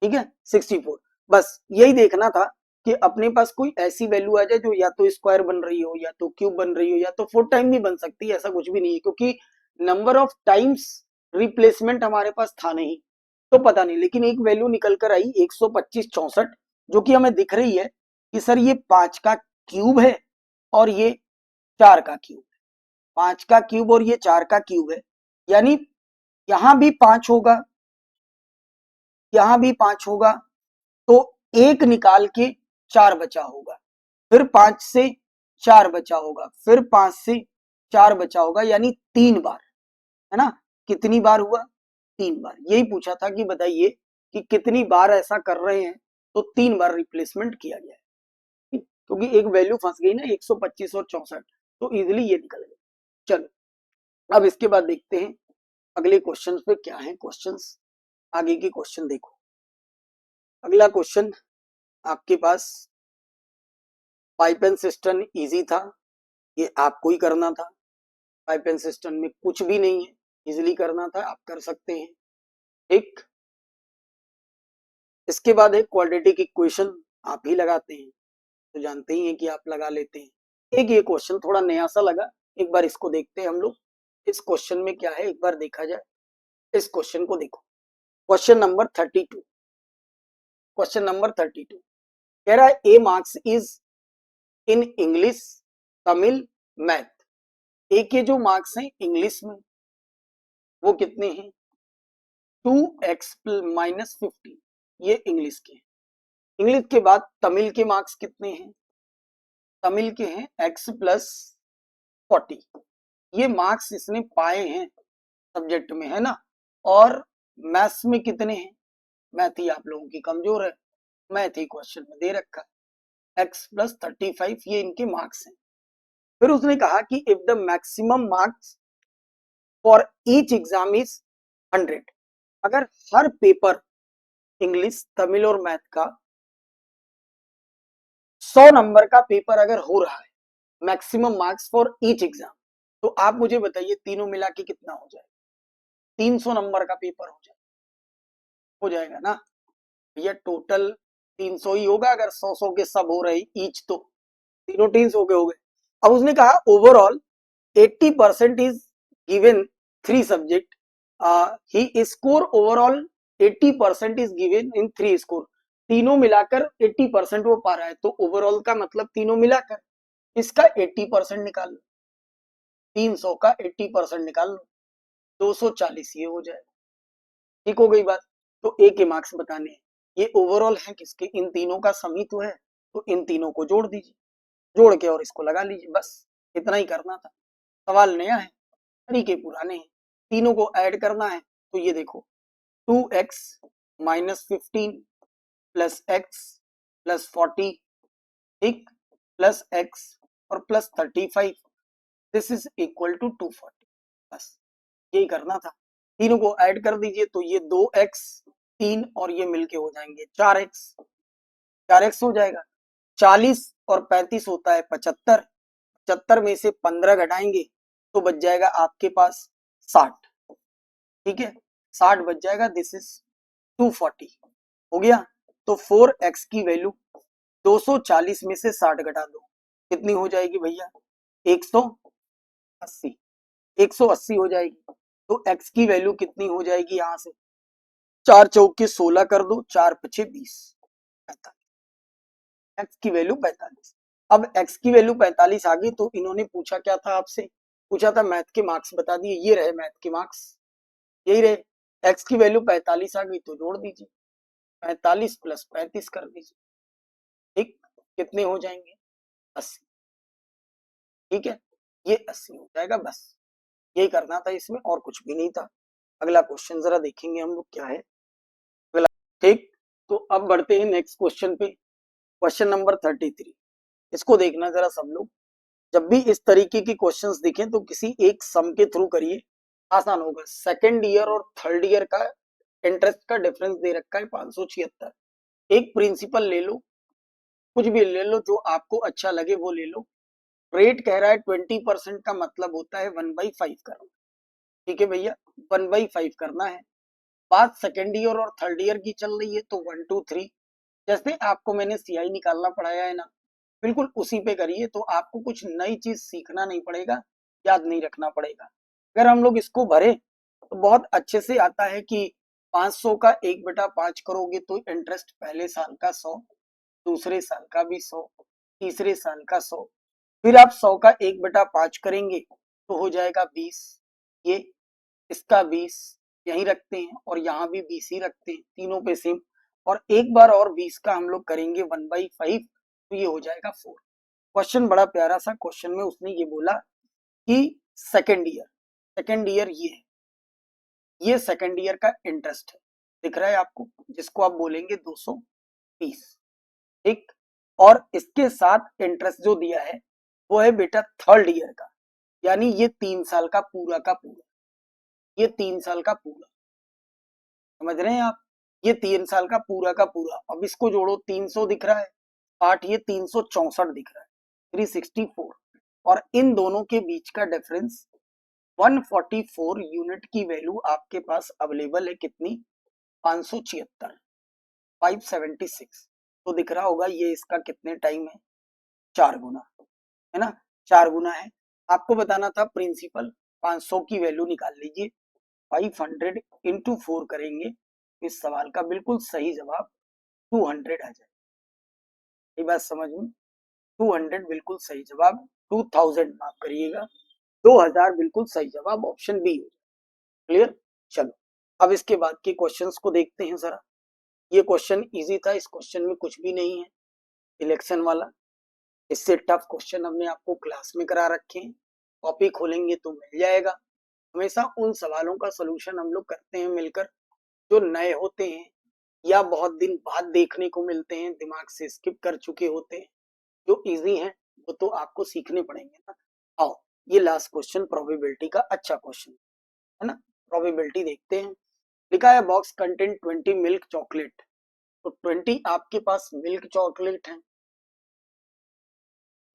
ठीक है 64। बस यही देखना था कि अपने पास कोई ऐसी वैल्यू आ जाए जो या तो स्क्वायर बन रही हो, या तो क्यूब बन रही हो, या तो 4 टाइम भी बन सकती है, ऐसा कुछ भी नहीं है, क्योंकि नंबर ऑफ टाइम्स रिप्लेसमेंट हमारे पास था नहीं, तो पता नहीं। लेकिन एक वैल्यू निकल कर आई 125 64, जो कि हमें दिख रही है कि सर ये 5 का क्यूब है और ये 4 का क्यूब है। 5 का क्यूब और ये 4 का क्यूब है, यानी यहां भी 5 होगा, यहां भी 5 होगा, तो एक निकाल के 4 बचा होगा, फिर 5 से 4 बचा होगा, फिर 5 से 4 बचा होगा, यानी 3 बार, है ना। कितनी बार हुआ? 3 बार। यही पूछा था कि बताइए कि कितनी बार ऐसा कर रहे हैं, तो 3 बार रिप्लेसमेंट किया गया है। क्योंकि एक वैल्यू फंस गई ना 125 और 64, तो इजिली ये निकल गई। चलो अब इसके बाद देखते हैं अगले क्वेश्चन पे क्या है क्वेश्चंस। आगे के क्वेश्चन देखो। अगला क्वेश्चन आपके पास पाइप एंड सिस्टम इजी था, ये आपको ही करना था। पाइप एंड सिस्टम में कुछ भी नहीं है, इजिली करना था, आप कर सकते हैं। ठीक, इसके बाद एक क्वाड्रेटिक इक्वेशन आप ही लगाते हैं, तो जानते ही हैं कि आप लगा लेते हैं। एक ये क्वेश्चन थोड़ा नया सा लगा, एक बार इसको देखते हैं हम लोग। इस क्वेश्चन में क्या है एक बार देखा जाए। इस क्वेश्चन को देखो, क्वेश्चन नंबर 32। क्वेश्चन नंबर 32 कह रहा है A marks is in English, Tamil, math. A के जो मार्क्स हैं इंग्लिश में वो कितने हैं? 2x माइनस 50, ये इंग्लिश के हैं। इंग्लिश के बाद तमिल के मार्क्स कितने हैं? तमिल के हैं x प्लस 40। ये मार्क्स इसने पाए हैं सब्जेक्ट में, है ना। और मैथ्स में कितने हैं? मैथ ही आप लोगों की कमजोर है, मैथ ही क्वेश्चन में दे रखा है। x प्लस 35 ये इनके मार्क्स हैं। फिर उसने कहा कि if the maximum marks for each exam is 100, अगर हर पेपर इंग्लिश, तमिल और मैथ का 100 नंबर का पेपर अगर हो रहा है, maximum marks for each exam, तो आप मुझे बताइए तीनों मिला के कितना हो जाएगा? 300 नंबर का पेपर हो जाएगा ना भैया। टोटल 300 ही होगा अगर 100 के सब हो रहे ईच, तो तीनों टीम्स हो गए। अब उसने कहा overall 80% is given 3 subject, he score overall 80% is given in 3 score. तीनों मिलाकर 80% वो पा रहा है, तो ओवरऑल का मतलब तीनों मिलाकर इसका 80% निकाल लो। 300 का 80% निकाल लो, 240 ये हो जाएगा। ठीक हो गई बात। तो ए के मार्क्स बताने हैं, ये ओवरऑल है किसके? इन तीनों का समी तो है, तो इन तीनों को जोड़ दीजिए, जोड़ के और इसको लगा लीजिए, बस इतना ही करना था। सवाल नया है, तरीके पुराने हैं। तीनों को ऐड करना है, तो ये देखो 2x minus 15 plus x plus 40, ठीक, प्लस x और plus 35, this is equal to 240। बस यही करना था। तीनों को ऐड कर दीजिए, तो ये 2x 3 और ये मिलके हो जाएंगे 4x। 4x हो जाएगा। 40 और 35 होता है 75, 75 में से 15 घटाएंगे तो बच जाएगा आपके पास 60। ठीक है 60 बच जाएगा, दिस इज 240 हो गया। तो 4x की वैल्यू 240 में से 60 घटा दो, कितनी हो जाएगी भैया? 180। 180 हो जाएगी। तो x की वैल्यू कितनी हो जाएगी? यहां से 4 चौके 16 कर दो, 4 पछे 20, 45। x की वैल्यू 45। अब x की वैल्यू 45 आ गई, तो इन्होंने पूछा क्या था आपसे? पूछा था मैथ के मार्क्स बता दिए, ये रहे मैथ के मार्क्स, यही रहे। x की वैल्यू 45 आ गई तो जोड़ दीजिए, 45 प्लस 35 कर दीजिए। ठीक, कितने हो जाएंगे? 80। ठीक है, ये 80 हो जाएगा बस। यही करना था इसमें, और कुछ भी नहीं था। अगला क्वेश्चन जरा देखेंगे हम लोग क्या है अगला। ठीक, तो अब बढ़ते हैं नेक्स्ट क्वेश्चन पे। क्वेश्चन नंबर 33, इसको देखना जरा सब लोग। जब भी इस तरीके के क्वेश्चंस दिखें तो किसी एक सम के थ्रू करिए, आसान होगा। सेकेंड ईयर और थर्ड ईयर का इंटरेस्ट का डिफरेंस दे रखा है 576। एक प्रिंसिपल ले लो, कुछ भी ले लो जो आपको अच्छा लगे वो ले लो। रेट कह रहा है 20% का मतलब होता है 1/5 करना। ठीक है भैया, 1/5 करना है। बात सेकेंड ईयर और थर्ड ईयर की चल रही है तो 1 2 3, जैसे आपको मैंने सीआई निकालना पढ़ाया है ना, बिल्कुल उसी पे करिए, तो आपको कुछ नई चीज सीखना नहीं पड़ेगा, याद नहीं रखना पड़ेगा। अगर हम लोग इसको भरे तो बहुत अच्छे से आता है कि 500 का 1/5 करोगे तो इंटरेस्ट पहले साल का 100, दूसरे साल का भी 100, तीसरे साल का 100, फिर आप 100 का 1/5 करेंगे तो हो जाएगा 20। ये इसका 20 यहीं रखते हैं और यहाँ भी 20 ही रखते हैं, तीनों पे सेम। और एक बार और 20 का हम लोग करेंगे 1/5, तो ये हो जाएगा 4। क्वेश्चन बड़ा प्यारा सा क्वेश्चन में उसने ये बोला कि सेकेंड ईयर ये सेकेंड ईयर का इंटरेस्ट है, दिख रहा है आपको, जिसको आप बोलेंगे 230। ठीक, और इसके साथ इंटरेस्ट जो दिया है वो है बेटा थर्ड ईयर का, यानी ये 3 साल का पूरा का पूरा, ये 3 साल का पूरा, समझ रहे हैं आप, ये 3 साल का पूरा। अब इसको जोड़ो, 300 दिख रहा है, 8 ये 364 दिख रहा है, 364, और इन दोनों के बीच का डिफरेंस 144 यूनिट की वैल्यू आपके पास अवेलेबल है कितनी, 576, 576। तो दिख रहा होगा ये इसका कितने टाइम है, 4 गुना, है ना, 4 गुना है। आपको बताना था प्रिंसिपल, 500 की वैल्यू निकाल लीजिए, 500 इंटू 4 करेंगे, इस सवाल का बिल्कुल सही जवाब 200 आ जाए। ये बात समझ में, 200 बिल्कुल सही जवाब, 2000 माफ करिएगा, 2000 बिल्कुल सही जवाब, ऑप्शन बी। क्लियर, चलो अब इसके बाद के क्वेश्चंस को देखते हैं जरा। ये क्वेश्चन इजी था, इस क्वेश्चन में कुछ भी नहीं है इलेक्शन वाला, इससे टफ क्वेश्चन हमने आपको क्लास में करा रखे हैं, कॉपी खोलेंगे तो मिल जाएगा। हमेशा उन सवालों का सलूशन हम लोग करते हैं मिलकर जो नए होते हैं या बहुत दिन बाद देखने को मिलते हैं, दिमाग से स्किप कर चुके होते हैं। जो इजी हैं वो तो आपको सीखने पड़ेंगे ना। आओ, ये लास्ट क्वेश्चन प्रोबेबिलिटी का अच्छा क्वेश्चन है ना। प्रोबेबिलिटी देखते हैं। लिखा है बॉक्स कंटेंट 20 मिल्क चॉकलेट, तो 20 आपके पास मिल्क चॉकलेट है।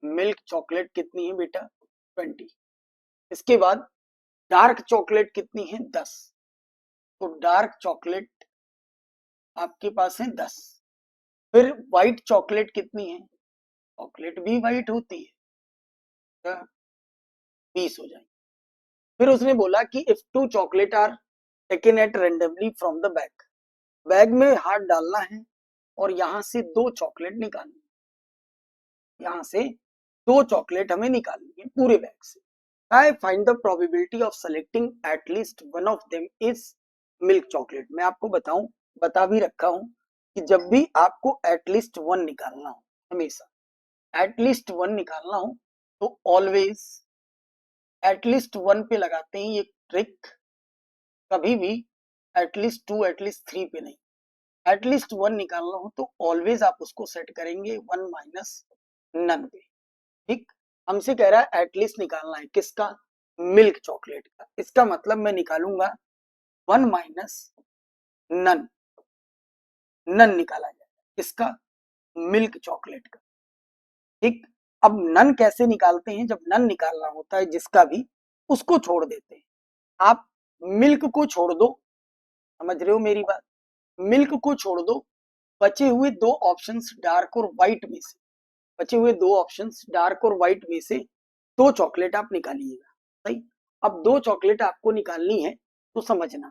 मिल्क चॉकलेट कितनी है बेटा, 20। इसके बाद डार्क चॉकलेट कितनी है, 10। तो डार्क चॉकलेट आपके पास है 10। फिर व्हाइट चॉकलेट कितनी है, चॉकलेट भी व्हाइट होती है, 20 हो जाएगी। फिर उसने बोला कि if 2 chocolate are taken at randomly from the bag, bag में हाथ डालना है और यहां से 2 चॉकलेट निकालनी है, यहां से 2 चॉकलेट हमें निकालनी है पूरे बैग से। I find the probability of selecting at least one of them is milk chocolate. मैं आपको बता भी रखा हूं कि जब भी आपको एटलीस्ट वन निकालना हो, हमेशा एटलीस्ट वन निकालना हो तो ऑलवेज एटलीस्ट वन पे लगाते हैं ये ट्रिक, कभी भी एटलीस्ट टू एटलीस्ट थ्री पे नहीं। एटलीस्ट वन निकालना हो तो ऑलवेज आप उसको सेट करेंगे 1 माइनस नन पे। ठीक, हमसे कह रहा है एटलीस्ट निकालना है किसका, मिल्क चॉकलेट का। इसका मतलब मैं निकालूंगा 1 माइनस नन, नन निकाला जाएगा किसका, मिल्क चॉकलेट का। ठीक, अब नन कैसे निकालते हैं, जब नन निकालना होता है जिसका भी, उसको छोड़ देते हैं। आप मिल्क को छोड़ दो, समझ रहे हो मेरी बात, मिल्क को छोड़ दो, बचे हुए 2 ऑप्शंस डार्क और व्हाइट में से, बचे हुए 2 ऑप्शंस डार्क और व्हाइट में से 2 चॉकलेट आप निकालिएगा। सही, अब 2 चॉकलेट आपको निकालनी है तो समझना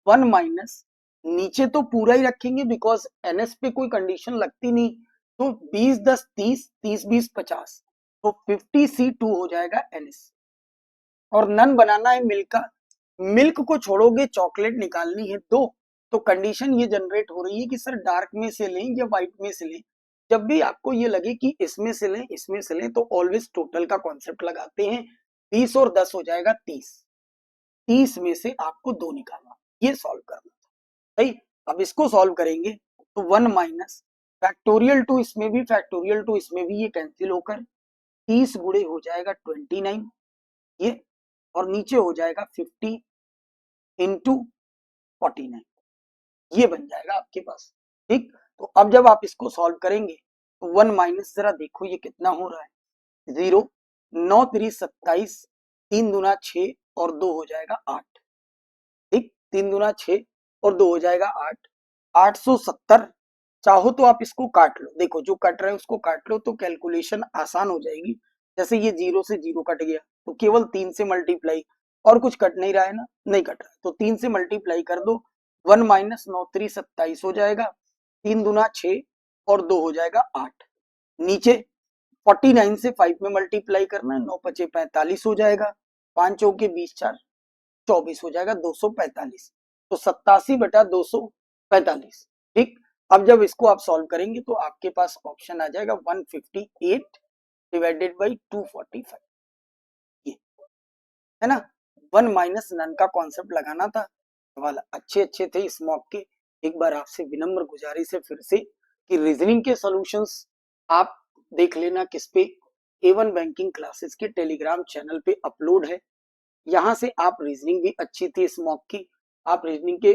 1 माइनस, नीचे तो पूरा ही रखेंगे बिकॉज एनएस पे कोई कंडीशन लगती नहीं, तो 20 10 30, 30 20 50, तो 50C2 हो जाएगा एनएस। और नन बनाना है मिल्क का, मिल्क को छोड़ोगे चॉकलेट निकालनी है 2, तो कंडीशन ये जनरेट हो रही है कि सर डार्क में से लें या व्हाइट में से लें। जब भी आपको ये लगे कि इसमें से लें इसमें से लें तो ऑलवेज टोटल का कॉन्सेप्ट लगाते हैं, 20 और 10 हो जाएगा 30। 30 में से आपको 2 निकालना, ये सॉल्व करना था। सही, अब इसको सॉल्व करेंगे तो 1 माइनस फैक्टोरियल 2 इसमें भी, फैक्टोरियल 2 इसमें भी, ये कैंसिल होकर 30 गुणे हो जाएगा 29 ये, और नीचे हो जाएगा 50 इंटू 49, ये बन जाएगा आपके पास। ठीक, तो अब जब आप इसको सॉल्व करेंगे तो 1 माइनस, जरा देखो ये कितना हो रहा है, 0, 9 3 27, 3 दूना 6 और 2 हो जाएगा 8। ठीक, 3 दूना 6 और 2 हो जाएगा 8, 870। चाहो तो आप इसको काट लो, देखो जो कट रहा है उसको काट लो तो कैलकुलेशन आसान हो जाएगी। जैसे ये 0 से 0 कट गया तो केवल 3 से मल्टीप्लाई, और कुछ कट नहीं रहा है ना, नहीं कट रहा है, तो 3 से मल्टीप्लाई कर दो, 1 माइनस 9 3 27 हो जाएगा, 3 दूना 6 और 2 हो जाएगा 8। नीचे 49 से 5 में मल्टीप्लाई करना है, 9 पचे 45 हो जाएगा, 5 चौके 20 4 24 हो जाएगा 245, तो 87/245। ठीक, अब जब इसको आप सॉल्व करेंगे तो आपके पास ऑप्शन आ जाएगा 158 डिवाइडेड बाई 245, ये है ना। 1 माइनस नन का कॉन्सेप्ट लगाना था। सवाल अच्छे अच्छे थे इस मॉक के। एक बार आपसे विनम्र गुजारिश है फिर से कि रीजनिंग के सॉल्यूशंस आप देख लेना किस पे, A1 बैंकिंग क्लासेस के टेलीग्राम चैनल पे अपलोड है। यहाँ से आप रीजनिंग भी अच्छी थी इस मॉक की, आप रीजनिंग के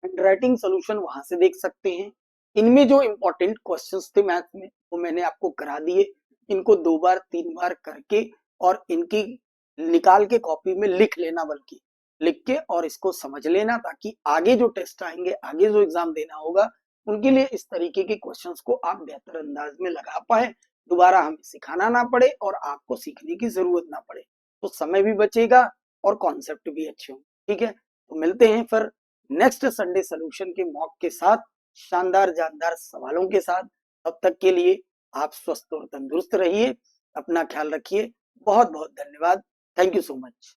राइटिंग सॉल्यूशन वहां से देख सकते हैं। इनमें जो इंपॉर्टेंट क्वेश्चंस थे मैथ में वो मैंने आपको करा दिए, इनको 2 बार 3 बार करके और इनकी निकाल के कॉपी में लिख लेना, बल्कि लिख के और इसको समझ लेना, ताकि आगे जो टेस्ट आएंगे, आगे जो एग्जाम देना होगा, उनके लिए इस तरीके के क्वेश्चंस को आप बेहतर अंदाज में लगा पाए, दोबारा हमें सिखाना ना पड़े और आपको सीखने की जरूरत ना पड़े, तो समय भी बचेगा और कॉन्सेप्ट भी अच्छे हों। ठीक है, तो मिलते हैं फिर नेक्स्ट संडे सॉल्यूशन के मॉक के साथ, शानदार जानदार सवालों के साथ। तब तक के लिए आप स्वस्थ और तंदुरुस्त रहिए, अपना ख्याल रखिए। बहुत बहुत धन्यवाद। Thank you so much.